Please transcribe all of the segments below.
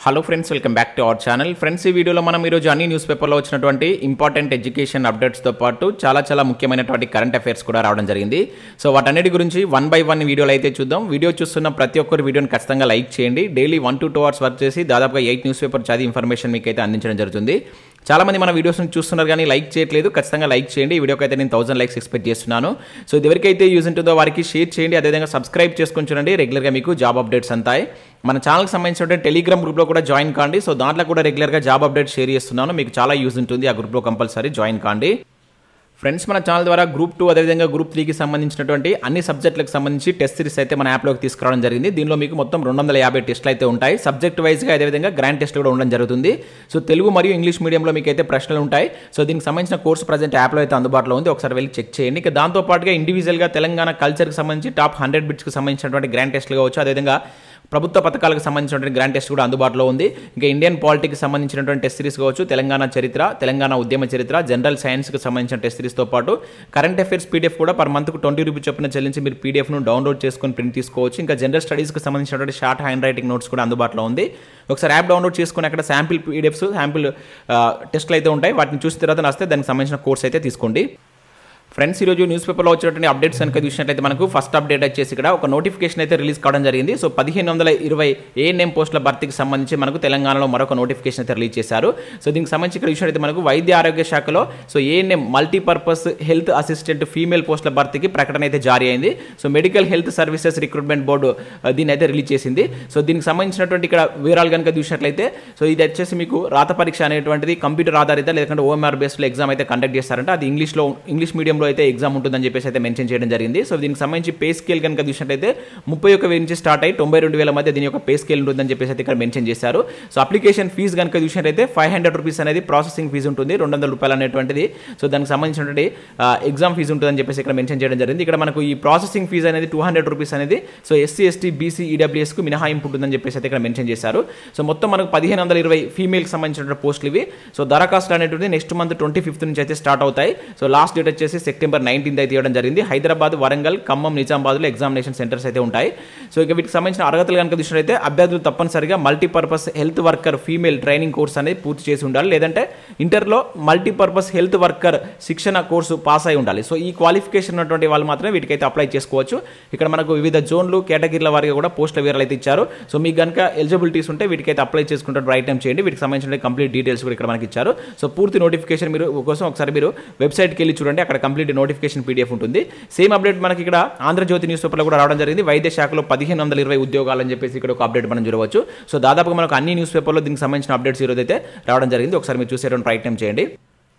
Hello friends, welcome back to our channel. Friends, ఈ వీడియోలో మనం ఈరోజు అన్ని న్యూస్ పేపర్లో వచ్చినటువంటి ఇంపార్టెంట్ ఎడ్యుకేషన్ అప్డేట్స్తో పాటు చాలా ముఖ్యమైనటువంటి కరెంట్ అఫైర్స్ కూడా రావడం జరిగింది. సో వాటన్నిటి గురించి 1 by 1 వీడియోలో అయితే చూద్దాం. వీడియో చూస్తున్న ప్రతి ఒక్కరు వీడియోని ఖచ్చితంగా లైక్ చేయండి. డైలీ 1 to 2 hours వర్క్ చేసి దాదాపుగా 8 న్యూస్ పేపర్ చదివి ఇన్ఫర్మేషన్ మీకు అయితే అందించడం జరుగుతుంది. చాలామంది మన వీడియోస్ని చూస్తున్నారు కానీ లైక్ చేయట్లేదు. ఖచ్చితంగా లైక్ చేయండి. ఈ వీడియోకి అయితే నేను 1000 likes ఎక్స్పెక్ట్ చేస్తున్నాను. సో ఇది ఎవరికైతే యూజ్ ఉంటుందో వారికి షేర్ చేయండి. అదేవిధంగా సబ్స్క్రైబ్ చేసుకొని చూడండి. రెగ్యులర్గా మీకు జాబ్ అప్డేట్స్ అంతాయి. మన ఛానల్కి సంబంధించిన టెలిగ్రామ్ గ్రూప్లో కూడా జాయిన్ కాండి. సో దాంట్లో కూడా రెగ్యులర్గా జాబ్ అప్డేట్స్ షేర్ చేస్తున్నాను. మీకు చాలా యూజ్ ఉంటుంది. ఆ గ్రూప్లో కంపల్సరీ జాయిన్ కాండి. ఫ్రెండ్స్, మన ఛానల్ ద్వారా గ్రూప్ 2 అదేవిధంగా గ్రూప్ 3కి సంబంధించినటువంటి అన్ని సబ్జెక్టులకు సంబంధించి టెస్ట్ సిరీస్ అయితే మన యాప్లోకి తీసుకురావడం జరిగింది. దీనిలో మీకు మొత్తం 250 టెస్టులు అయితే ఉంటాయి. సబ్జెక్ట్ వైజ్గా అదేవిధంగా గ్రాండ్ టెస్ట్ కూడా ఉండడం జరుగుతుంది. సో తెలుగు మరియు ఇంగ్లీష్ మీడియంలో మీకు అయితే ప్రశ్నలు ఉంటాయి. సో దీనికి సంబంధించిన కోర్సు ప్రజెంట్ యాప్లో అయితే అందుబాటులో ఉంది. ఒకసారి వెళ్ళి చెక్ చేయండి. ఇక దాంతోపాటుగా ఇండివిజువల్గా తెలంగాణ కల్చర్కి సంబంధించి టాప్ 100 బిట్స్కి సంబంధించినటువంటి గ్రాండ్ టెస్టులు కావచ్చు, అదేవిధంగా ప్రభుత్వ పథకాలకు సంబంధించినటువంటి గ్రాండ్ టెస్ట్ కూడా అందుబాటులో ఉంది. ఇంకా ఇండియన్ పాలిటిక్కి సంబంధించినటువంటి టెస్ట్ సిరీస్ కావచ్చు, తెలంగాణ చరిత్ర, తెలంగాణ ఉద్యమ చరిత్ర, జనరల్ సైన్స్కి సంబంధించిన టెస్ట్ సిరీస్తో పాటు కరెంట్ అఫైర్స్ పీడిఎఫ్ కూడా పర్ మంత్కు 20 రూపీస్ చొప్పున చెల్లించి మీరు పీడిఎఫ్ను డౌన్లోడ్ చేసుకొని ప్రింట్ తీసుకోవచ్చు. ఇంకా జనరల్ స్టడీస్కి సంబంధించినటువంటి షార్ట్ హ్యాండ్ రైటింగ్ నోట్స్ కూడా అందుబాటులో ఉంది. ఒకసారి యాప్ డౌన్లోడ్ చేసుకుని అక్కడ శాంపిల్ పీడిఎఫ్స్, శాంపిల్ టెస్ట్లు అయితే ఉంటాయి. వాటిని చూసిన తర్వాత వస్తే దానికి సంబంధించిన కోర్స్ అయితే తీసుకోండి. ఫ్రెండ్స్, ఈరోజు న్యూస్ పేపర్లో వచ్చినటువంటి అప్డేట్స్ కనుక చూసినట్లయితే మనకు ఫస్ట్ అప్డేట్ వచ్చేసి ఇక్కడ ఒక నోటిఫికేషన్ అయితే రిలీజ్ కావడం జరిగింది. సో 1520 ఏఎన్ఎం పోస్టుల భర్తీకి సంబంధించి మనకు తెలంగాణలో మరొక నోటిఫికేషన్ అయితే రిలీజ్ చేశారు. సో దీనికి సంబంధించి ఇక్కడ చూసినట్లయితే మనకు వైద్య ఆరోగ్య శాఖలో so ANM multipurpose health assistant female పోస్టుల భర్తీకి ప్రకటన అయితే జారీ అయింది. So medical health services recruitment board దీన్ని అయితే రిలీజ్ చేసింది. సో దీనికి సంబంధించినటువంటి ఇక్కడ వివరాలు కనుక చూసినట్లయితే సో ఇది వచ్చేసి మీకు రాత పరీక్ష అనేటువంటిది కంప్యూటర్ ఆధారిత లేదంటే ఓఎంఆర్ బేస్లో ఎగ్జామ్ అయితే కండక్ట్ చేస్తారంటే అది ఇంగ్లీష్ మీడియంలో అయితే ఎగ్జామ్ ఉంటుందని చెప్పేసి అయితే మెన్షన్ చేయడం జరిగింది. సో దీనికి సంబంధించి పే స్కేల్ కనుక చూసినట్లయితే 31,000 నుంచి స్టార్ట్ అయ్యి 92,000 మధ్య దీని యొక్క పే స్కేల్ ఉంటుందని చెప్పేసి అయితే ఇక్కడ మెన్షన్ చేశారు. సో అప్లికేషన్ ఫీజు కనుక చూసినట్లయితే 500 రూపీస్ అనేది ప్రాసెసింగ్ ఫీజు ఉంటుంది, 200 రూపాయలు అనేటువంటిది. సో దానికి సంబంధించినటువంటి ఎగ్జామ్ ఫీజు ఉంటుందని చెప్పేసి ఇక్కడ మెన్షన్ చేయడం జరిగింది. ఇక్కడ మనకు ఈ ప్రాసెసింగ్ ఫీజు అనేది 200 రూపీస్ అనేది సో ఎస్సీ ఎస్టీ బీసీ ఈడబ్ల్యూఎస్కు మినహాయింపు ఉంటుందని చెప్పేసి అయితే ఇక్కడ మెన్షన్ చేశారు. సో మొత్తం మనకు 1520 ఫీమేల్కి సంబంధించిన పోస్టులు ఇవి. సో దరఖాస్తులు అనేటువంటి నెక్స్ట్ మంత్ 25th నుంచి అయితే స్టార్ట్ అవుతాయి. సో లాస్ట్ డేట్ వచ్చేసి September 19th అయితే ఇవ్వడం జరిగింది. హైదరాబాద్, వరంగల్, ఖమ్మం, నిజామాబాద్లో ఎగ్జామినేషన్ సెంటర్స్ అయితే ఉంటాయి. సో ఇక వీటికి సంబంధించిన అర్హతలు కనుక చూసినట్లయితే అభ్యర్థులు తప్పనిసరిగా multipurpose health worker female training course అనేది పూర్తి చేసి ఉండాలి, లేదంటే ఇంటర్లో మల్టీపర్పస్ హెల్త్ వర్కర్ శిక్షణ కోర్సు పాస్ అయి ఉండాలి. సో ఈ క్వాలిఫికేషన్ ఉన్నటువంటి వాళ్ళు మాత్రమే వీటికైతే అప్లై చేసుకోవచ్చు. ఇక్కడ మనకు వివిధ జోన్లు కేటగిరీల వారిగా కూడా పోస్టుల వివరాలు అయితే ఇచ్చారు. సో మీకు కనుక ఎలిజిబిలిటీస్ ఉంటే వీటికైతే అప్లై చేసుకుంటే రైట్ టైం చేయండి. వీటికి సంబంధించిన కంప్లీట్ డీటెయిల్స్ కూడా ఇక్కడ మనకి ఇచ్చారు. సో పూర్తి నోటిఫికేషన్ మీరు కోసం ఒకసారి మీరు వెబ్సైట్కి వెళ్ళి చూడండి. అక్కడ కంప్లీట్ నోటిఫికేషన్ పీడిఎఫ్ ఉంటుంది. సేమ్ అప్డేట్ మనకి ఇక్కడ ఆంధ్రజ్యోతి న్యూస్ పేపర్లో కూడా రావడం జరిగింది. వైద్య శాఖలో 1520 ఉద్యోగాలు అని చెప్పేసి ఇక్కడ ఒక అప్డేట్ మనం చూడవచ్చు. సో దాదాపుగా మనకు అన్ని న్యూస్ పేపర్లో దీనికి సంబంధించిన అప్డేట్స్ ఈరోజు అయితే రావడం జరిగింది. ఒకసారి మీరు చూసేటువంటి ప్రయత్నం చేయండి.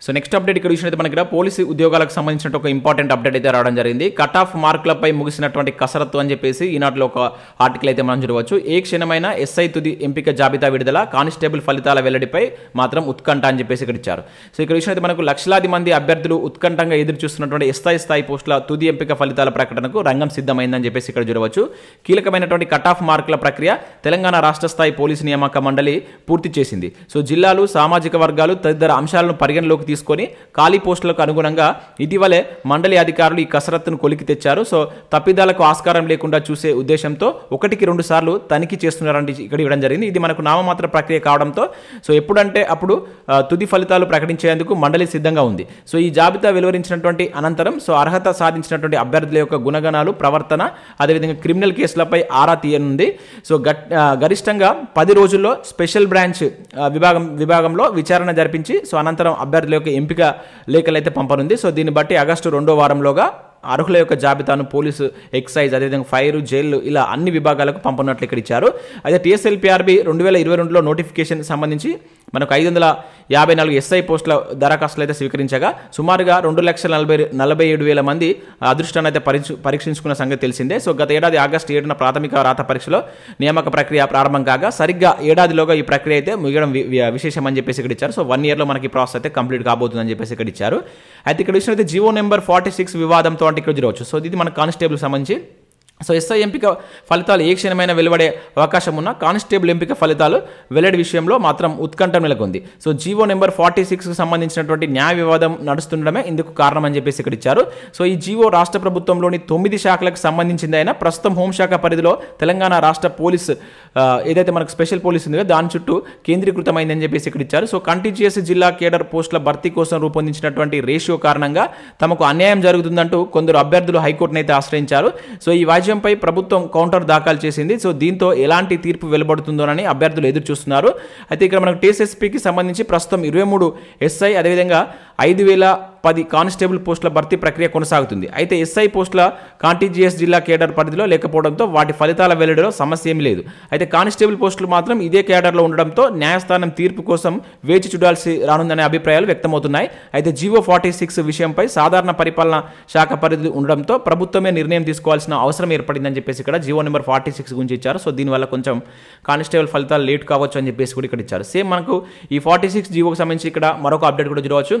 సో నెక్స్ట్ అప్డేట్ ఇక్కడ చూసినట్టు మనకి ఇక్కడ పోలీసు ఉద్యోగాలకు సంబంధించిన ఒక ఇంపార్టెంట్ అప్డేట్ అయితే రావడం జరిగింది. కట్ ఆఫ్ మార్కులపై ముగిసినటువంటి కసరత్తు అని చెప్పేసి ఈనాటిలో ఒక ఆర్టికల్ అయితే మనం చూడవచ్చు. ఏ క్షణమైన ఎస్ఐ తుది ఎంపిక జాబితా విడుదల, కానిస్టేబుల్ ఫలితాల వెల్లడిపై మాత్రం ఉత్కంఠ అని చెప్పేసి ఇక్కడ ఇచ్చారు. సో ఇక్కడ చూసినట్టు మనకు లక్షలాది మంది అభ్యర్థులు ఉత్కంఠంగా ఎదురు చూస్తున్నటువంటి ఎస్ఐ స్థాయి పోస్టుల తుది ఎంపిక ఫలితాల ప్రకటనకు రంగం సిద్ధమైందని చెప్పేసి ఇక్కడ చూడవచ్చు. కీలకమైనటువంటి కట్ ఆఫ్ మార్కుల ప్రక్రియ తెలంగాణ రాష్ట్ర స్థాయి పోలీసు నియామక మండలి పూర్తి చేసింది. సో జిల్లాలు, సామాజిక వర్గాలు తదితర అంశాలను పరిగణలోకి తీసుకొని ఖాళీ పోస్టులకు అనుగుణంగా ఇటీవలే మండలి అధికారులు ఈ కసరత్తును కొలికి తెచ్చారు. సో తప్పిదాలకు ఆస్కారం లేకుండా చూసే ఉద్దేశంతో 1-2 సార్లు తనిఖీ చేస్తున్నారంటే ఇక్కడ ఇవ్వడం జరిగింది. ఇది మనకు నామమాత్ర ప్రక్రియ కావడంతో సో ఎప్పుడంటే అప్పుడు తుది ఫలితాలు ప్రకటించేందుకు మండలి సిద్ధంగా ఉంది. సో ఈ జాబితా వెలువరించినటువంటి అనంతరం సో అర్హత సాధించినటువంటి అభ్యర్థుల యొక్క గుణగణాలు, ప్రవర్తన, అదేవిధంగా క్రిమినల్ కేసులపై ఆరా తీయనుంది. సో గరిష్టంగా 10 రోజుల్లో స్పెషల్ బ్రాంచ్ విభాగంలో విచారణ జరిపించి సో అనంతరం అభ్యర్థుల యొక్క ఎంపిక లేఖలు అయితే పంపనుంది. సో దీన్ని బట్టి ఆగస్టు 2వ వారంలోగా అర్హుల యొక్క జాబితాను పోలీసు, ఎక్సైజ్, అదేవిధంగా ఫైర్, జైలు ఇలా అన్ని విభాగాలకు పంపనున్నట్లు ఇక్కడ ఇచ్చారు. అయితే TSLPRB 2022లో నోటిఫికేషన్ సంబంధించి మనకు 554 ఎస్ఐ పోస్టుల దరఖాస్తులు అయితే స్వీకరించగా సుమారుగా 2,47,000 మంది అదృష్టాన్ని అయితే పరీక్షించుకున్న సంగతి తెలిసిందే. సో గత ఏడాది ఆగస్టు 7న ప్రాథమిక రాత పరీక్షలో నియామక ప్రక్రియ ప్రారంభం కాగా సరిగ్గా ఏడాదిలోగా ఈ ప్రక్రియ అయితే ముగియడం విశేషం అని చెప్పేసి ఇక్కడ ఇచ్చారు. సో 1 yearలో మనకి ప్రాసెస్ అయితే కంప్లీట్ కాబోతుందని చెప్పేసి ఇక్కడ ఇచ్చారు. అయితే ఇక్కడ చూసినట్లయితే జీవో నెంబర్ 46 వివాదంతో అంటే ఇక్కడ చూడవచ్చు. సో ఇది మన కానిస్టేబుల్ సంబంధించి సో ఎస్ఐ ఎంపిక ఫలితాలు ఏ క్షణమైనా వెలువడే అవకాశం ఉన్న కానిస్టేబుల్ ఎంపిక ఫలితాలు వెల్లడి విషయంలో మాత్రం ఉత్కంఠ నెలకొంది. సో జీవో నెంబర్ 46కు సంబంధించినటువంటి న్యాయ వివాదం నడుస్తుండడమే ఇందుకు కారణం అని చెప్పేసి ఇక్కడ ఇచ్చారు. సో ఈ జీవో రాష్ట్ర ప్రభుత్వంలోని 9 శాఖలకు సంబంధించింది అయినా ప్రస్తుతం హోంశాఖ పరిధిలో తెలంగాణ రాష్ట్ర పోలీస్ ఏదైతే మనకు స్పెషల్ పోలీస్ ఉందో దాని చుట్టూ కేంద్రీకృతమైందని చెప్పేసి ఇక్కడ ఇచ్చారు. సో కంటిన్యూస్ జిల్లా కేడర్ పోస్టుల భర్తీ కోసం రూపొందించినటువంటి రేషియో కారణంగా తమకు అన్యాయం జరుగుతుందంటూ కొందరు అభ్యర్థులు హైకోర్టును అయితే ఆశ్రయించారు. సో ఈ వాజ్యంపై ప్రభుత్వం కౌంటర్ దాఖలు చేసింది. సో దీంతో ఎలాంటి తీర్పు వెలువడుతుందోనని అభ్యర్థులు ఎదురు చూస్తున్నారు. అయితే ఇక్కడ మనకు TSSPకి సంబంధించి ప్రస్తుతం 23 SI అదేవిధంగా 5010 కానిస్టేబుల్ పోస్టుల భర్తీ ప్రక్రియ కొనసాగుతుంది. అయితే SI పోస్టుల కాంటిజియస్ జిల్లా కేడర్ పరిధిలో లేకపోవడంతో వాటి ఫలితాల వెల్లడిలో సమస్య ఏమీ లేదు. అయితే కానిస్టేబుల్ పోస్టులు మాత్రం ఇదే కేడర్లో ఉండడంతో న్యాయస్థానం తీర్పు కోసం వేచి చూడాల్సి రానుందనే అభిప్రాయాలు వ్యక్తమవుతున్నాయి. అయితే జీవో 46 విషయంపై సాధారణ పరిపాలన శాఖ పరిధి ఉండడంతో ప్రభుత్వమే నిర్ణయం తీసుకోవాల్సిన అవసరం ఏర్పడిందని చెప్పేసి ఇక్కడ జీవో నెంబర్ 46 గురించి ఇచ్చారు. సో దీనివల్ల కొంచెం కానిస్టేబుల్ ఫలితాలు లేట్ కావచ్చు అని చెప్పేసి కూడా ఇక్కడ ఇచ్చారు. సేమ్ మనకు ఈ 46 జీవోకి సంబంధించి ఇక్కడ మరొక అప్డేట్ కూడా చూడవచ్చు.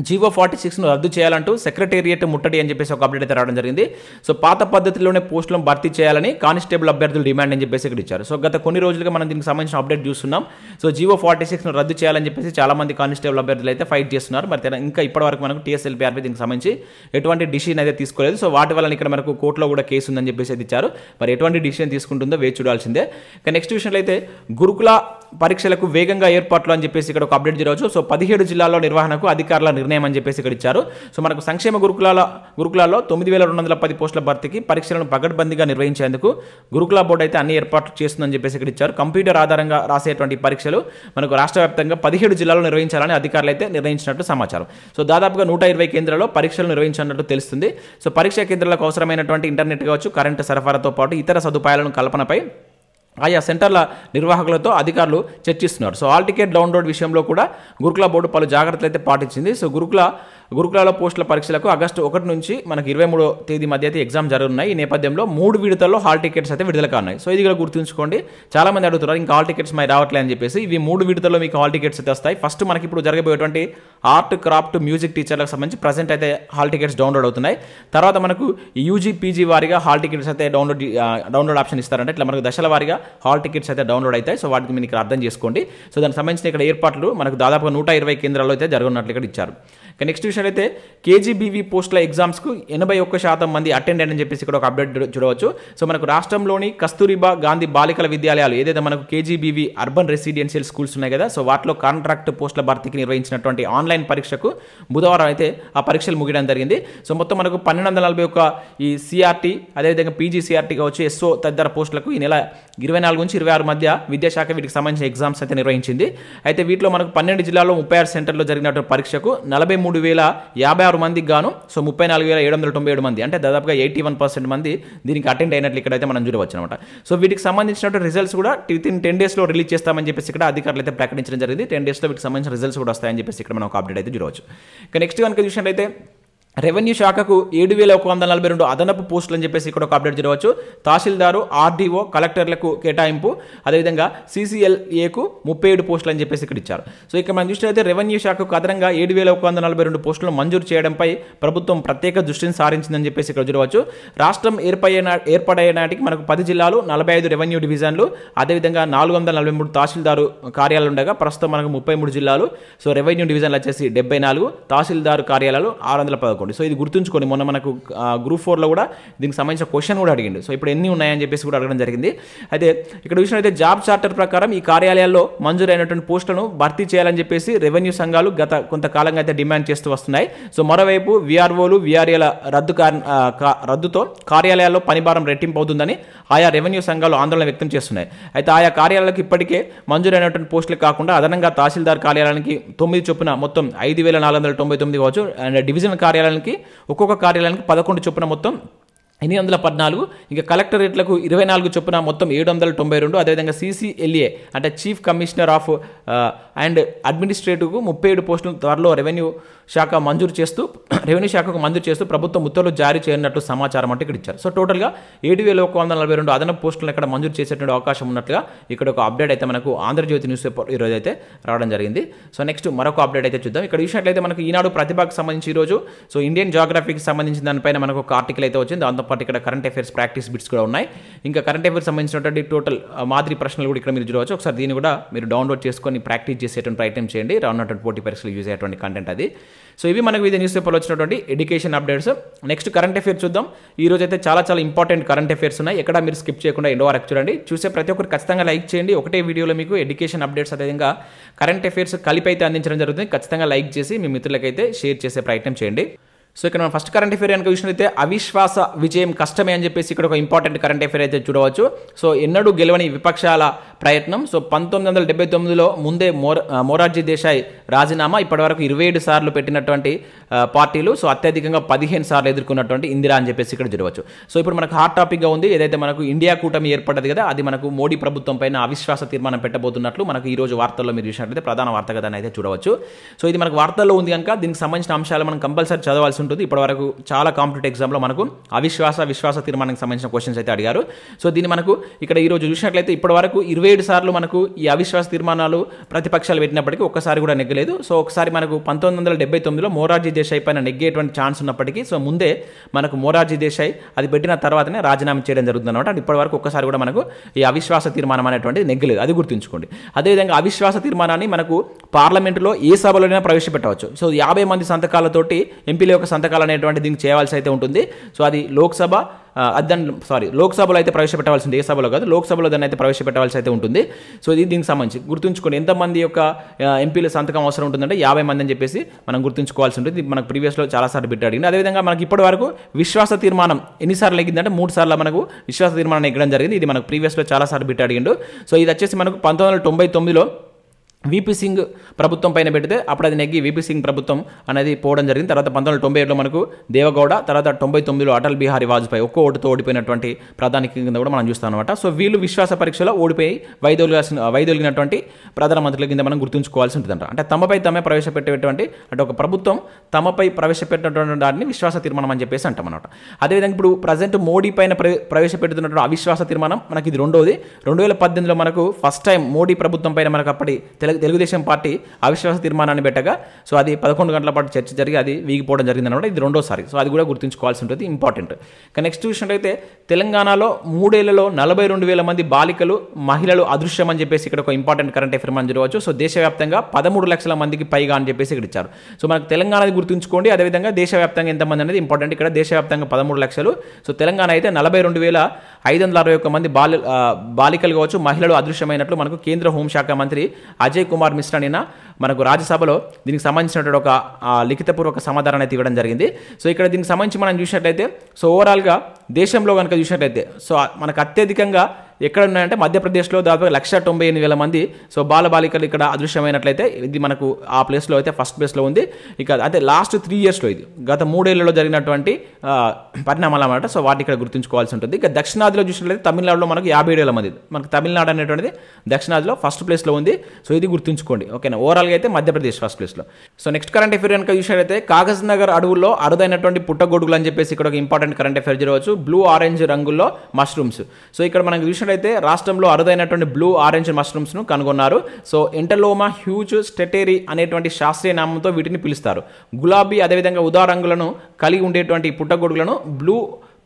జీవో 46ను రద్దు చేయాలంటూ సెక్రటేరియట్ ముట్టడి అని చెప్పేసి ఒక అప్డేట్ అయితే రావడం జరిగింది. సో పాత పద్ధతిలోనే పోస్టులను భర్తీ చేయాలని కానిస్టేబుల్ అభ్యర్థులు డిమాండ్ అని చెప్పేసి ఇక్కడ ఇచ్చారు. సో గత కొన్ని రోజులుగా మనం దీనికి సంబంధించిన అప్డేట్ చూస్తున్నాం. సో జీవో 46ను రద్దు చేయాలని చెప్పేసి చాలా మంది కానిస్టేబుల్ అభ్యర్థులు అయితే ఫైట్ చేస్తున్నారు. మరి ఇంకా ఇప్పటివరకు మనకు TSLPRP దీనికి సంబంధించి ఎటువంటి డిసిషన్ అయితే తీసుకోలేదు. సో వాటి వల్ల ఇక్కడ మనకు కోర్టులో కూడా కేసు ఉందని చెప్పేసి అయితే ఇచ్చారు. మరి ఎటువంటి డిసిషన్ తీసుకుంటుందో వేచి చూడాల్సిందే. ఇక నెక్స్ట్ విషయంలో అయితే గురుకుల పరీక్షలకు వేగంగా ఏర్పాట్లు అని చెప్పేసి ఇక్కడ ఒక అప్డేట్ జరగవచ్చు. సో 17 జిల్లాల్లో నిర్వహణకు అధికారుల నిర్ణయం అని చెప్పేసి ఇక్కడ ఇచ్చారు. సో మనకు సంక్షేమ గురుకులాల్లో 9210 పోస్టుల భర్తీకి పరీక్షలను పగడ్బందీగా నిర్వహించేందుకు గురుకుల బోర్డు అయితే అన్ని ఏర్పాట్లు చేస్తుందని చెప్పేసి ఇక్కడ ఇచ్చారు. కంప్యూటర్ ఆధారంగా రాసేటువంటి పరీక్షలు మనకు రాష్ట్ర వ్యాప్తంగా 17 జిల్లాల్లో నిర్వహించాలని అధికారులు అయితే నిర్ణయించినట్టు సమాచారం. సో దాదాపుగా 120 కేంద్రాల్లో పరీక్షలు నిర్వహించినట్టు తెలుస్తుంది. సో పరీక్షా కేంద్రాలకు అవసరమైనటువంటి ఇంటర్నెట్ కావచ్చు, కరెంటు సరఫరాతో పాటు ఇతర సదుపాయాలను కల్పనపై ఆయా సెంటర్ల నిర్వాహకులతో అధికారులు చర్చిస్తున్నారు. సో హాల్ టికెట్ డౌన్లోడ్ విషయంలో కూడా గురుకుల బోర్డు పలు జాగ్రత్తలు అయితే పాటించింది. సో గురుకులాల పోస్టుల పరీక్షలకు ఆగస్టు 1 నుంచి మనకు 23వ తేదీ మధ్య అయితే ఎగ్జామ్ జరుగుతున్నాయి. ఈ నేపథ్యంలో 3 విడతల్లో హాల్ టికెట్స్ అయితే విడుదల కానున్నాయి. సో ఇది కూడా గుర్తుంచుకోండి. చాలా మంది అడుగుతున్నారు ఇంకా హాల్ టికెట్స్ మరి రావట్లేదు అని చెప్పేసి. ఇవి 3 విడతల్లో మీకు హాల్ టికెట్స్ అయితే వస్తాయి. ఫస్ట్ మనకి ఇప్పుడు జరగబోయేటువంటి ఆర్ట్, క్రాఫ్ట్, మ్యూజిక్ టీచర్లకు సంబంధించి ప్రజెంట్ అయితే హాల్ టికెట్స్ డౌన్లోడ్ అవుతున్నాయి. తర్వాత మనకు UG, PG వారిగా హాల్ టికెట్స్ అయితే డౌన్లోడ్ ఆప్షన్ ఇస్తారంటే ఇట్లా మనకు దశల వారిగా హాల్ టికెట్స్ అయితే డౌన్లోడ్ అవుతాయి. సో వాటికి మీరు ఇక్కడ అర్థం చేసుకోండి. సో దానికి సంబంధించిన ఇక్కడ ఏర్పాట్లు మనకు దాదాపుగా 120 కేంద్రాల్లో అయితే జరగనున్నట్లు ఇక్కడ ఇచ్చారు. ఇక నెక్స్ట్ విషయం అయితే KGBV పోస్టుల ఎగ్జామ్స్కు 81% మంది అటెండ్ అని చెప్పేసి ఇక్కడ ఒక అప్డేట్ చూడవచ్చు. సో మనకు రాష్ట్రంలోని కస్తూరిబా గాంధీ బాలికల విద్యాలయాలు ఏదైతే మనకు KGBV అర్బన్ రెసిడెన్షియల్ స్కూల్స్ ఉన్నాయి కదా, సో వాటిలో కాంట్రాక్ట్ పోస్టుల భర్తీకి నిర్వహించినటువంటి ఆన్లైన్ పరీక్షకు బుధవారం అయితే ఆ పరీక్షలు ముగియడం జరిగింది. సో మొత్తం మనకు 1241 ఈ CRT అదేవిధంగా PG CRT కావచ్చు, SO తదితర పోస్టులకు ఈ నెల 24 నుంచి 26 మధ్య విద్యాశాఖ వీటికి సంబంధించిన ఎగ్జామ్స్ అయితే నిర్వహించింది. అయితే వీటిలో మనకు 12 జిల్లాల్లో 36 సెంటర్లో జరిగినటువంటి పరీక్షకు 43,056 మందికి గాను సో 34,797 మంది అంటే దాదాపుగా 81% మంది దీనికి అటెండ్ అయినట్లు ఇక్కడైతే మనం చూడవచ్చు అనమాట. సో వీటికి సంబంధించినటువంటి రిజల్ట్స్ కూడా వితిన్ 10 డేస్లో రిలీజ్ చేస్తామని చెప్పేసి ఇక్కడ అధికారులు అయితే ప్రకటించడం జరిగింది. 10 డేస్లో వీటికి సంబంధించిన రిజల్ట్స్ కూడా వస్తాయని చెప్పేసి ఇక్కడ మనం ఒక అప్డేట్ అయితే చూడవచ్చు. ఇక నెక్స్ట్ కనుక చూసినట్లయితే రెవెన్యూ శాఖకు 7,142 అదనపు పోస్టులు అని చెప్పేసి ఇక్కడ ఒక అప్డేట్ చూడవచ్చు. తహసీల్దారు, RDO, కలెక్టర్లకు కేటాయింపు, అదేవిధంగా CCLAకు 37 పోస్టులు అని చెప్పేసి ఇక్కడ ఇచ్చారు. సో ఇక్కడ మనం చూసినట్లయితే రెవెన్యూ శాఖకు అదనంగా 7,142 పోస్టులు మంజూరు చేయడంపై ప్రభుత్వం ప్రత్యేక దృష్టిని సారించిందని చెప్పేసి ఇక్కడ చూడవచ్చు. రాష్ట్రం ఏర్పడే నాటికి మనకు 10 జిల్లాలు, 45 రెవెన్యూ డివిజన్లు, అదేవిధంగా 443 తహసీల్దారు కార్యాలయాలు ఉండగా ప్రస్తుతం మనకు 33 జిల్లాలు. సో రెవెన్యూ డివిజన్లు వచ్చేసి 74, తహసీల్దారు కార్యాలయాలు 611. సో ఇది గుర్తుంచుకోండి. మొన్న మనకు గ్రూప్ 4లో కూడా దీనికి సంబంధించిన క్వశ్చన్ కూడా అడిగింది. సో ఇప్పుడు ఎన్ని ఉన్నాయని చెప్పేసి కూడా అడగడం జరిగింది. అయితే ఇక్కడ విషయం జాబ్ చార్టర్ ప్రకారం ఈ కార్యాలయాల్లో మంజూరైనటువంటి పోస్టులను భర్తీ చేయాలని చెప్పేసి రెవెన్యూ సంఘాలు గత కొంతకాలంగా అయితే డిమాండ్ చేస్తూ వస్తున్నాయి. సో మరోవైపు VROలు, VRAల రద్దుతో కార్యాలయాల్లో పనిభారం రెట్టింపు అవుతుందని ఆయా రెవెన్యూ సంఘాలు ఆందోళన వ్యక్తం చేస్తున్నాయి. అయితే ఆయా కార్యాలయాలకు ఇప్పటికే మంజూరైనటువంటి పోస్టులు కాకుండా అదనంగా తహసీల్దార్ కార్యాలయానికి 9 చొప్పున మొత్తం 5,499 కావచ్చు, అండ్ డివిజనల్ కార్యాలయానికి ఒక్కొక్క కార్యాలయానికి 11 చొప్పున మొత్తం 814, ఇంకా కలెక్టరేట్లకు 24 చొప్పున మొత్తం 792, అదేవిధంగా CCLA అంటే చీఫ్ కమిషనర్ ఆఫ్ అండ్ అడ్మినిస్ట్రేటివ్కు 37 పోస్టులు త్వరలో రెవెన్యూ శాఖ మంజూరు చేస్తూ ప్రభుత్వం ఉత్తర్వులు జారీ చేయనున్నట్లు సమాచారం అంటే ఇక్కడ ఇచ్చారు. సో టోటల్గా 7,142 అదనపు పోస్టులను ఇక్కడ మంజూరు చేసేటువంటి అవకాశం ఉన్నట్లుగా ఇక్కడ ఒక అప్డేట్ అయితే మనకు ఆంధ్రజ్యోతి న్యూస్ పేపర్ ఈరోజు అయితే రావడం జరిగింది. సో నెక్స్ట్ మరొక అప్డేట్ అయితే చూద్దాం. ఇక్కడ చూసినట్లయితే మనకు ఈనాడు ప్రతిభకు సంబంధించి ఈరోజు సో ఇండియన్ జాగ్రఫీకి సంబంధించిన దానిపైన మనకు ఒక ఆర్టికల్ అయితే వచ్చింది. దాంతోపాటు ఇక్కడ కరెంట్ అఫైర్స్ ప్రాక్టీస్ బిట్స్ కూడా ఉన్నాయి. ఇంకా కరెంట్ అఫైర్స్ సంబంధించినటువంటి టోటల్ మాదిరి ప్రశ్నలు కూడా ఇక్కడ మీరు చూడవచ్చు. ఒకసారి దీన్ని కూడా మీరు డౌన్లోడ్ చేసుకొని ప్రాక్టీస్ చేసేటువంటి ప్రయత్నం చేయండి. రానున్నటువంటి పోటీ పరీక్షలు యూజ్ అయ్యేటువంటి కంటెంట్ అది. సో ఇవి మనకు ఇది న్యూస్ పేపర్లో వచ్చినటువంటి education updates. Next current affairs చూద్దాం. ఈ రోజు అయితే చాలా ఇంపార్టెంట్ కరెంట్ అఫైర్స్ ఉన్నాయి. ఎక్కడ మీరు స్కిప్ చేయకుండా ఎండ్ వరకు చూడండి. చూసే ప్రతి ఒక్కరు ఖచ్చితంగా లైక్ చేయండి. ఒకటే వీడియోలో మీకు ఎడ్యుకేషన్ అప్డేట్స్ అదేవిధంగా కరెంట్ అఫైర్స్ కలిపి అయితే అందించడం జరుగుతుంది. ఖచ్చితంగా లైక్ చేసి మీ మిత్రులకైతే షేర్ చేసే ప్రయత్నం చేయండి. సో ఇక్కడ మనం ఫస్ట్ కరెంట్ అఫైర్ కనుక చూసినట్లయితే అవిశ్వాస విజయం కష్టమే అని చెప్పేసి ఇక్కడ ఒక ఇంపార్టెంట్ కరెంట్ అఫైర్ అయితే చూడవచ్చు. సో ఎన్నడూ గెలవని విపక్షాల ప్రయత్నం. సో 1979లో ముందే మొరార్జీ దేశాయ్ రాజీనామా ఇప్పటివరకు 27 సార్లు పెట్టినటువంటి పార్టీలు సో అత్యధికంగా 15 సార్లు ఎదుర్కొన్నటువంటి ఇందిరా అని చెప్పేసి ఇక్కడ చూడవచ్చు. సో ఇప్పుడు మనకు హాట్ టాపిక్గా ఉంది ఏదైతే మనకు ఇండియా కూటమి ఏర్పడ్డది కదా, అది మనకు మోడీ ప్రభుత్వం పైన అవిశ్వాస తీర్మానం పెట్టబోతున్నట్లు మనకు ఈ రోజు వార్తల్లో మీరు చూసినట్లయితే ప్రధాన వార్త కదా అయితే చూడవచ్చు. సో ఇది మనకు వార్తల్లో ఉంది కనుక దీనికి సంబంధించిన అంశాలు మనం కంపల్సరీ చదవాల్సి ఉంటుంది. ఇప్పటివరకు చాలా కాంపిటేటివ్ ఎగ్జామ్లో మనకు విశ్వాస తీర్మానానికి సంబంధించిన క్వశ్చన్స్ అయితే అడిగారు. సో దీన్ని మనకు ఇక్కడ ఈ రోజు చూసినట్లయితే ఇప్పటివరకు 27 సార్లు మనకు ఈ అవిశ్వాస తీర్మానాలు ప్రతిపక్షాలు పెట్టినప్పటికీ ఒక్కసారి కూడా నెగ్గలేదు. సో ఒకసారి మనకు 1979లో మొరార్జీ దేశాయ్ పైన నెగ్గేటువంటి ఛాన్స్ ఉన్నప్పటికీ సో ముందే మనకు మొరార్జీ దేశాయ్ అది పెట్టిన తర్వాతనే రాజీనామా చేయడం జరుగుతుంది అనమాట. అది ఇప్పటివరకు ఒక్కసారి కూడా మనకు ఈ అవిశ్వాస తీర్మానం అనేటువంటిది నెగ్గలేదు, అది గుర్తుంచుకోండి. అదేవిధంగా అవిశ్వాస తీర్మానాన్ని మనకు పార్లమెంటులో ఏ సభలోనైనా ప్రవేశపెట్టవచ్చు. సో 50 మంది సంతకాలతోటి ఎంపీల యొక్క సంతకాలు అనేటువంటి దీనికి చేయాల్సి అయితే ఉంటుంది. సో అది లోక్సభలో అయితే ప్రవేశపెట్టవలసి ఉంటుంది, ఏ సభలో కాదు, లోక్సభలో దాన్ని అయితే ప్రవేశపెట్టవలసి అయితే ఉంటుంది. సో ఇది దీనికి సంబంధించి గుర్తుంచుకోండి ఎంతమంది యొక్క ఎంపీల సంతకం అవసరం ఉంటుందంటే 50 మంది అని చెప్పేసి మనం గుర్తుంచుకోవాల్సి ఉంటుంది. మనకు ప్రీవియస్లో చాలాసార్లు బిట్ అడిగింది. అదేవిధంగా మనకి ఇప్పటి వరకు విశ్వాస తీర్మానం ఎన్నిసార్లు ఎగ్గిందంటే 3 సార్లు మనకు విశ్వాస తీర్మానం ఎగ్గడం జరిగింది. ఇది మనకు ప్రీవియస్లో చాలాసార్లు బిట్ అడిగిండు. సో ఇది వచ్చేసి మనకు 1999లో వీపీ సింగ్ ప్రభుత్వం పైన పెడితే అప్పుడు అది నెగ్గి వీపీ సింగ్ ప్రభుత్వం అనేది పోవడం జరిగింది. తర్వాత 1997లో మనకు దేవగౌడ, తర్వాత 99లో అటల్ బిహారీ వాజ్పేయి ఒక్క ఓటుతో ఓడిపోయినటువంటి ప్రధాని కింద కూడా మనం చూస్తాం అనమాట. సో వీళ్ళు విశ్వాస పరీక్షలో ఓడిపోయి వైదొలిగినటువంటి ప్రధానమంత్రుల కింద మనం గుర్తుంచుకోవాల్సి ఉంటుందంట. అంటే తమపై తమే ప్రవేశపెట్టేటువంటి అంటే ఒక ప్రభుత్వం తమపై ప్రవేశపెట్టినటువంటి దాన్ని విశ్వాస తీర్మానం అని చెప్పేసి అంటాం అనమాట. అదేవిధంగా ఇప్పుడు ప్రజెంట్ మోడీ పైన ప్రవేశపెడుతున్నటువంటి అవిశ్వాస తీర్మానం మనకి ఇది రెండోది. 2018లో మనకు ఫస్ట్ టైం మోడీ ప్రభుత్వం పైన మనకు అప్పటి తెలుగుదేశం పార్టీ అవిశ్వాస తీర్మానాన్ని పెట్టగా సో అది 11 గంటల పాటు చర్చ జరిగి అది వీగిపోవడం జరిగింది అనమాట. ఇది రెండోసారి. సో అది కూడా గుర్తుంచుకోవాల్సి ఉంటుంది, ఇంపార్టెంట్. నెక్స్ట్ చూసినట్లయితే తెలంగాణలో 3 ఏళ్లలో 42,000 మంది బాలికలు మహిళలు అదృశ్యం అని చెప్పేసి ఇక్కడ ఒక ఇంపార్టెంట్ కరెంట్ అఫైర్ మనం చూడవచ్చు. సో దేశవ్యాప్తంగా 13 లక్షల మందికి పైగా అని చెప్పేసి ఇక్కడ ఇచ్చారు. సో మనకు తెలంగాణది గుర్తుంచుకోండి, అదేవిధంగా దేశవ్యాప్తంగా ఎంతమంది అనేది ఇంపార్టెంట్. ఇక్కడ దేశవ్యాప్తంగా 13 లక్షలు. సో తెలంగాణ అయితే 42,561 మంది బాలికలు కావచ్చు మహిళలు అదృశ్యమైనట్లు మనకు కేంద్ర హోంశాఖ మంత్రి అజయ్ కుమార్ మిశ్రా నిన్న మనకు రాజ్యసభలో దీనికి సంబంధించినటువంటి ఒక లిఖితపూర్వక సమాధానాన్ని అయితే ఇవ్వడం జరిగింది. సో ఇక్కడ దీనికి సంబంధించి మనం చూసినట్లయితే సో ఓవరాల్గా దేశంలో కనుక చూసినట్లయితే సో మనకు అత్యధికంగా ఎక్కడ ఉన్నాయంటే మధ్యప్రదేశ్లో దాదాపు 198,000 మంది సో బాలబాలికలు ఇక్కడ అదృశ్యమైనట్లయితే ఇది మనకు ఆ ప్లేస్లో అయితే ఫస్ట్ ప్లేస్లో ఉంది. ఇక అంటే లాస్ట్ 3 ఇయర్స్లో ఇది గత 3 ఏళ్లలో జరిగినటువంటి పరిణామాలు అన్నమాట. సో వాటి ఇక్కడ గుర్తుంచుకోవాల్సి ఉంటుంది. ఇక దక్షిణాదిలో చూసినట్లయితే తమిళనాడులో మనకు 57,000 మంది, మనకు తమిళనాడు అనేటువంటిది దక్షిణాదిలో ఫస్ట్ ప్లేస్లో ఉంది. సో ఇది గుర్తుంచుకోండి, ఓకేనా. ఓవరాల్గా అయితే మధ్యప్రదేశ్ ఫస్ట్ ప్లేస్లో. సో నెక్స్ట్ కరెంట్ అఫైర్ కనుక చూసినట్లయితే కాగజ్ నగర్ అడవుల్లో అరుదైనటువంటి పుట్టగొడుగులు అని చెప్పేసి ఇక్కడ ఒక ఇంపార్టెంట్ కరెంట్ అఫైర్ చూడవచ్చు. బ్లూ ఆరెంజ్ రంగుల్లో మష్రూమ్స్. సో ఇక్కడ మనకు చూసినట్లయితే రాష్ట్రంలో అరుదైనటువంటి బ్లూ ఆరెంజ్ మష్రూమ్స్ ను కనుగొన్నారు. సో ఎంటలోమా హ్యూజ్ స్టెటేరీ అనేటువంటి శాస్త్రీయ నామంతో వీటిని పిలుస్తారు. గులాబీ అదేవిధంగా ఉదా రంగులను కలిగి ఉండేటువంటి పుట్టగొడుగులను బ్లూ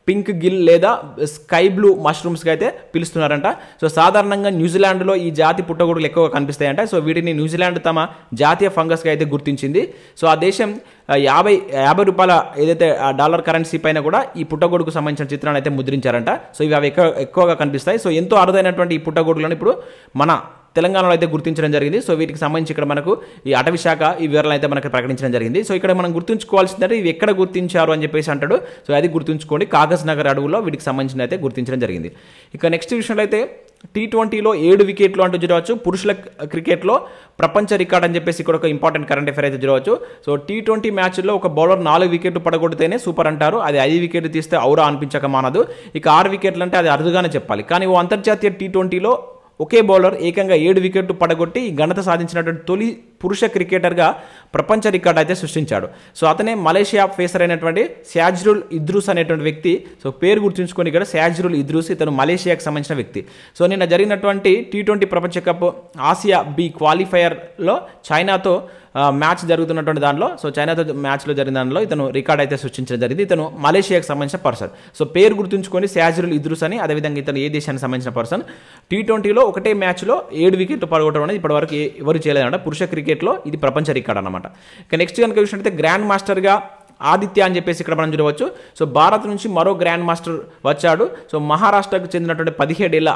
పింక్ గిల్ లేదా స్కై బ్లూ మష్రూమ్స్గా అయితే పిలుస్తున్నారంట. సో సాధారణంగా న్యూజిలాండ్లో ఈ జాతి పుట్టగొడుగులు ఎక్కువగా కనిపిస్తాయంట. సో వీటిని న్యూజిలాండ్ తమ జాతీయ ఫంగస్గా అయితే గుర్తించింది. సో ఆ దేశం 50 రూపాయల ఏదైతే డాలర్ కరెన్సీ పైన కూడా ఈ పుట్టగొడుగుకు సంబంధించిన చిత్రాన్ని అయితే ముద్రించారంట. సో ఇవి అవి ఎక్కువగా కనిపిస్తాయి. సో ఎంతో అరుదైనటువంటి ఈ పుట్టగొడుగులను ఇప్పుడు మన తెలంగాణలో అయితే గుర్తించడం జరిగింది. సో వీటికి సంబంధించి ఇక్కడ మనకు ఈ అటవీ శాఖ ఈ వివరాలను అయితే మనకు ప్రకటించడం జరిగింది. సో ఇక్కడ మనం గుర్తుంచుకోవాల్సిందంటే ఇవి ఎక్కడ గుర్తించారు అని చెప్పేసి అంటాడు. సో అది గుర్తుంచుకోండి, కాగజ్ నగర్ అడవుల్లో వీటికి సంబంధించిన అయితే గుర్తించడం జరిగింది. ఇక నెక్స్ట్ విషయంలో అయితే T20లో 7 వికెట్లు అంటూ చూడవచ్చు. పురుషుల క్రికెట్లో ప్రపంచ రికార్డ్ అని చెప్పేసి ఇక్కడ ఒక ఇంపార్టెంట్ కరెంట్ అఫైర్ అయితే చూడవచ్చు. సో T20 మ్యాచ్లో ఒక బౌలర్ 4 వికెట్లు పడగొడితేనే సూపర్ అంటారు. అది 5 వికెట్లు తీస్తే ఔరా అనిపించక మానదు. ఇక 6 వికెట్లు అంటే అది అరుదుగానే చెప్పాలి. కానీ ఓ అంతర్జాతీయ T20లో ఒకే బౌలర్ ఏకంగా 7 వికెట్లు పడగొట్టి ఈ ఘనత సాధించినటువంటి తొలి పురుష క్రికెటర్గా ప్రపంచ రికార్డు అయితే సృష్టించాడు. సో అతనే మలేషియా పేసర్ అయినటువంటి శాజ్రుల్ ఇద్రూస్ అనేటువంటి వ్యక్తి. సో పేరు గుర్తుంచుకొని ఇక్కడ శాజ్రుల్ ఇద్రూస్, ఇతను మలేషియాకి సంబంధించిన వ్యక్తి. సో నిన్న జరిగినటువంటి T20 ప్రపంచ కప్ ఆసియా బి క్వాలిఫైయర్లో చైనాతో మ్యాచ్ జరుగుతున్నటువంటి దానిలో, సో చైనాతో మ్యాచ్లో జరిగిన దానిలో ఇతను రికార్డ్ అయితే సృష్టించడం జరిగింది. ఇతను మలేషియాకి సంబంధించిన పర్సన్. సో పేరు గుర్తుంచుకొని శాజ్రుల్ ఇద్రూస్ అని. అదేవిధంగా ఇతను ఏ దేశానికి సంబంధించిన పర్సన్. T20లో ఒకటే మ్యాచ్లో 7 వికెట్లు పడగొట్టడం అనేది ఇప్పటివరకు ఎవరు చేయలేదన్నమాట. పురుష క్రికెట్లో ఇది ప్రపంచ రికార్డ్ అనమాట. ఇక నెక్స్ట్ కనుక చూసినట్లయితే గ్రాండ్ మాస్టర్గా ఆదిత్య అని చెప్పేసి ఇక్కడ మనం చూడవచ్చు. సో భారత్ నుంచి మరో గ్రాండ్ మాస్టర్ వచ్చాడు. సో మహారాష్ట్రకు చెందినటువంటి 17 ఏళ్ల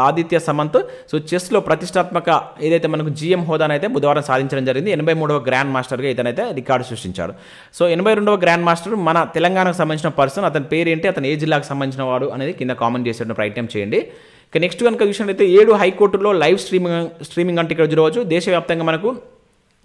ఆదిత్య సమంత్ సో చెస్లో ప్రతిష్టాత్మక ఏదైతే మనకు GM హోదానైతే బుధవారం సాధించడం జరిగింది. 83వ గ్రాండ్ మాస్టర్గా ఇతనైతే రికార్డు సృష్టించాడు. సో 82వ గ్రాండ్ మాస్టర్ మన తెలంగాణకు సంబంధించిన పర్సన్. అతని పేరు ఏంటి, అతను ఏ జిల్లాకు సంబంధించిన వాడు అనేది కింద కామెంట్ చేసేటువంటి ప్రయత్నం చేయండి. ఇక నెక్స్ట్ కనుక చూసినట్లయితే 7 హైకోర్టుల్లో లైవ్ స్ట్రీమింగ్ అంటే ఇక్కడ చూడవచ్చు. దేశవ్యాప్తంగా మనకు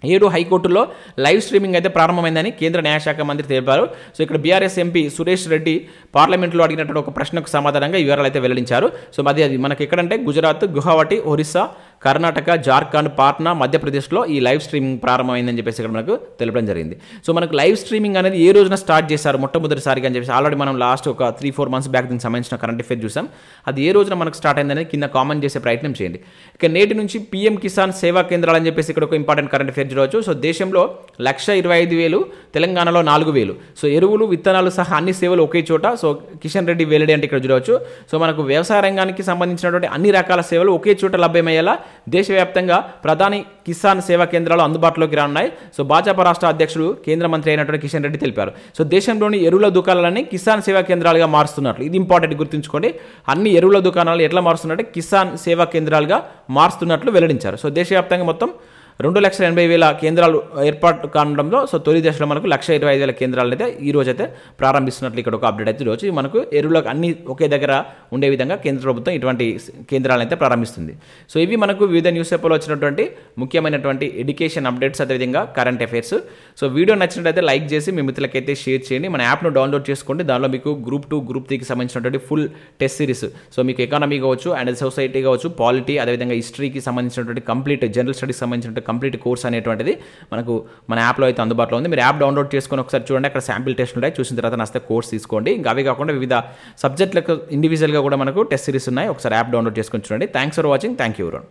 7 హైకోర్టుల్లో లైవ్ స్ట్రీమింగ్ అయితే ప్రారంభమైందని కేంద్ర న్యాయశాఖ మంత్రి తెలిపారు. సో ఇక్కడ బీఆర్ఎస్ ఎంపీ సురేష్ రెడ్డి పార్లమెంట్లో అడిగినటువంటి ఒక ప్రశ్నకు సమాధానంగా ఈ వివరాలు అయితే వెల్లడించారు. సో అది మనకి ఎక్కడంటే గుజరాత్, గువాహటి, ఒరిస్సా, కర్ణాటక, జార్ఖండ్, పాట్నా, మధ్యప్రదేశ్లో ఈ లైవ్ స్ట్రీమింగ్ ప్రారంభమైందని చెప్పేసి ఇక్కడ మనకు తెలపడం జరిగింది. సో మనకు లైవ్ స్ట్రీమింగ్ అనేది ఏ రోజున స్టార్ట్ చేశారు మొట్టమొదటిసారిగా అని చెప్పేసి ఆల్రెడీ మనం లాస్ట్ ఒక 3-4 మంత్స్ బ్యాక్ దీనికి సంబంధించిన కరెంట్ అఫేర్ చూసాం. అది ఏ రోజున మనకు స్టార్ట్ అయిందనేది కింద కామెంట్ చేసే ప్రయత్నం చేయండి. ఇక నేటి నుంచి PM కిసాన్ సేవా కేంద్రాలు అని చెప్పేసి ఇక్కడ ఒక ఇంపార్టెంట్ కరెంట్ అఫేర్ చూడవచ్చు. సో దేశంలో 1,25,000, తెలంగాణలో 4,000. సో ఎరువులు, విత్తనాలు సహా అన్ని సేవలు ఒకే చోట. సో కిషన్ రెడ్డి వెల్లడి అంటే ఇక్కడ చూడవచ్చు. సో మనకు వ్యవసాయ రంగానికి సంబంధించినటువంటి అన్ని రకాల సేవలు ఒకే చోట లభ్యమయ్యేలా దేశవ్యాప్తంగా ప్రధాని కిసాన్ సేవా కేంద్రాలు అందుబాటులోకి రానున్నాయి. సో భాజపా రాష్ట్ర అధ్యక్షుడు కేంద్ర మంత్రి అయినటువంటి కిషన్ రెడ్డి తెలిపారు. సో దేశంలోని ఎరువుల దుకాణాలని కిసాన్ సేవా కేంద్రాలుగా మారుస్తున్నట్లు, ఇది ఇంపార్టెంట్ గుర్తుంచుకోండి. అన్ని ఎరువుల దుకాణాలు ఎట్లా మారుస్తున్నట్టు కిసాన్ సేవా కేంద్రాలుగా మారుస్తున్నట్లు వెల్లడించారు. సో దేశవ్యాప్తంగా మొత్తం 2,80,000 కేంద్రాలు ఏర్పాటు కావడంలో సో తొలి దశలో మనకు 1,25,000 కేంద్రాలు అయితే ఈ రోజు అయితే ప్రారంభిస్తున్నట్లు ఇక్కడ ఒక అప్డేట్ అయితే రోజు మనకు ఎరువులకు అన్ని ఒకే దగ్గర ఉండే విధంగా కేంద్ర ప్రభుత్వం ఇటువంటి కేంద్రాలను అయితే ప్రారంభిస్తుంది. సో ఇవి మనకు వివిధ న్యూస్ పేపర్లో వచ్చినటువంటి ముఖ్యమైనటువంటి ఎడ్యుకేషన్ అప్డేట్స్, అదేవిధంగా కరెంట్ అఫైర్స్. సో వీడియో నచ్చినట్లయితే లైక్ చేసి మీ మిత్రులకైతే షేర్ చేయండి. మన యాప్ను డౌన్లోడ్ చేసుకోండి. దానిలో మీకు గ్రూప్ 2, గ్రూప్ 3కి సంబంధించినటువంటి ఫుల్ టెస్ట్ సిరీస్, సో మీకు ఎకానమీ కావచ్చు, అండ్ సొసైటీ కావచ్చు, పాలిటీ, అదేవిధంగా హిస్టరీకి సంబంధించినటువంటి కంప్లీట్ జనరల్ స్టడీస్ సంబంధించిన కంప్లీట్ కోర్స్ అనేటువంటిది మనకు మన యాప్లో అయితే అందుబాటులో ఉంది. మీరు యాప్ డౌన్లోడ్ చేసుకొని ఒకసారి చూడండి. అక్కడ శాంపిల్ టెస్ట్ ఉంటాయి. చూసిన తర్వాత నచ్చితే కోర్స్ తీసుకోండి. ఇంకా అవే కాకుండా వివిధ సబ్జెక్టులకు ఇండివిజువల్గా కూడా మనకు టెస్ట్ సిరీస్ ఉన్నాయి. ఒకసారి యాప్ డౌన్లోడ్ చేసుకొని చూడండి. Thanks for watching. Thank you everyone.